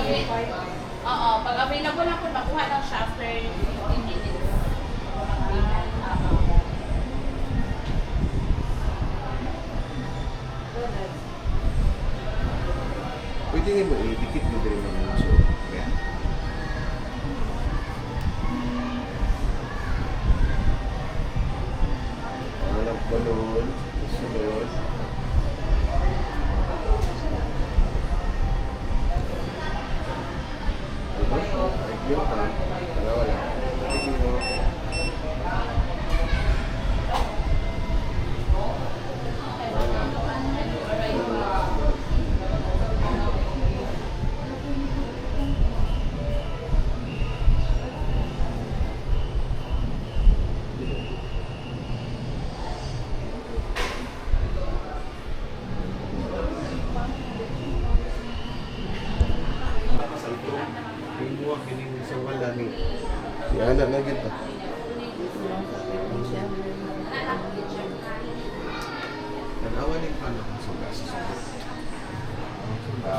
Oo, pag available ako, makuha lang siya after 15 minutes. Pwede nga mo i-dikit mo din mo ng so. Kaya. Walang balon. Sunod. Thank you ha. Para wala. Thank you. Kinuha kining sa wala ni si anak na kita. Tanawa ni paano kung suga sa suga. Suga.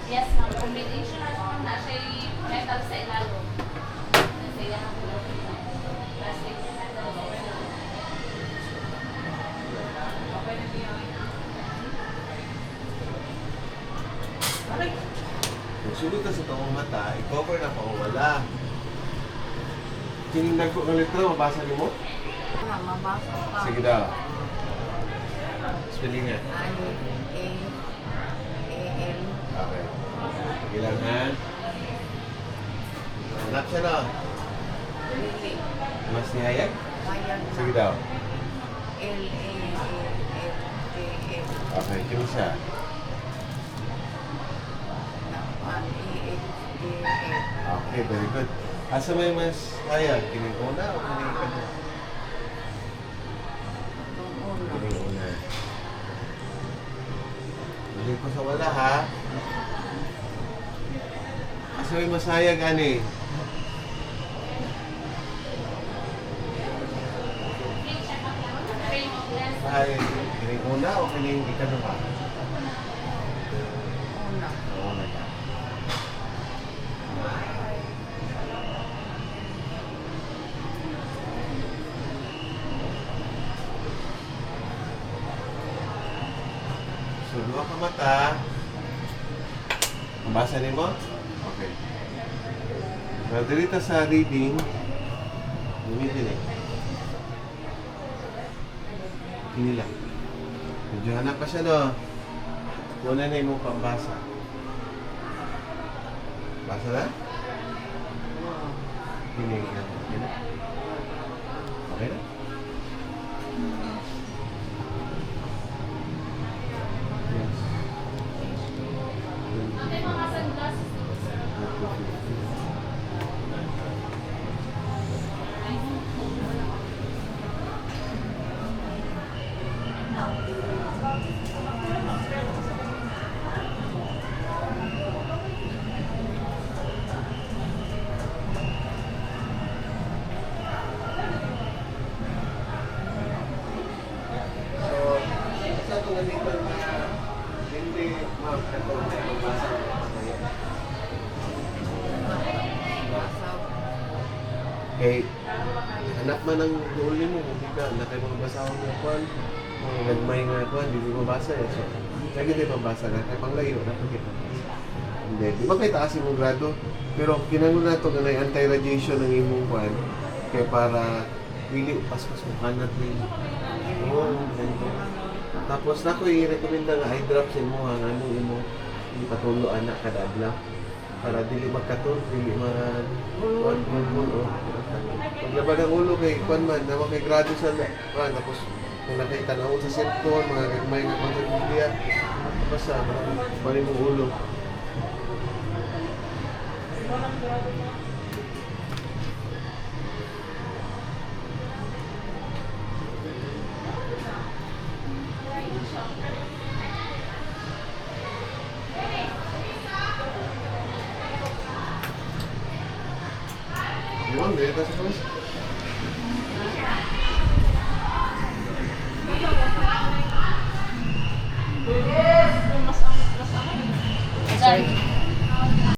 Yes, ma'am. Combination na siya metal sa ilalo. Nasa ilahan ko lang. Plastic metal. Okay na siya. Kung sulod ka sa taong mata, i-cover na pa o wala. Tinignan ko ng letra, mabasa niyo mo? Mabasa pa. Sige daw. Spelling nga. I-A-A-L. Okay. Kailangan. Anak siya na. Lili. Mas nihayag? Bayag na. Sige daw. L-A-A-L-A-L. Okay, kino siya? E-H-A-L. Okay, very good. Asa may mas hayag? Kining una o kining ikano? Kining una. Balik ko sa wala ha. Asa may mas hayag ani? Hayag. Kining una o kining ikano ba? Una. Una ka. So, dua ka mata. Mabasa niyo mo? Okay. Now, dito sa reading, gamitin eh. Hindi lang. Medyo hanap pa siya, no? Una na yung pambasa. Basa na? Hindi na. Okay na? Yes. Okay, mga sunglasses. So, sa ito nalipan na hindi makakatong na magbasa ng masaya. Basa. Okay, hanap man ang goal mo, hindi ka, na kayo magbasa akong mga kwan, mga nagmay nga kwan, hindi mo mabasa eh. So, kaya hindi mabasa na, kaya panglayo na pagkita. Hindi, di ba kayo taas yung grado? Pero kinanong na ito, ganay anti-radiation ng imong kwan, kaya para pili pas-pas mo kanat ni. Oo, ganito. Tapos na ko i-recommenda nga eye drops mo ha, nga mo imo ipatulo anak kada adlaw para dili magkaton, dili mag kwan o. Paglabas ng ulo kay kwan man, naman kay grado sa kwan, tapos kung nakita na sa cellphone, mga gagmay nga content media, basta bali mo ulo. Iwan, ganyan tayo sa kalas.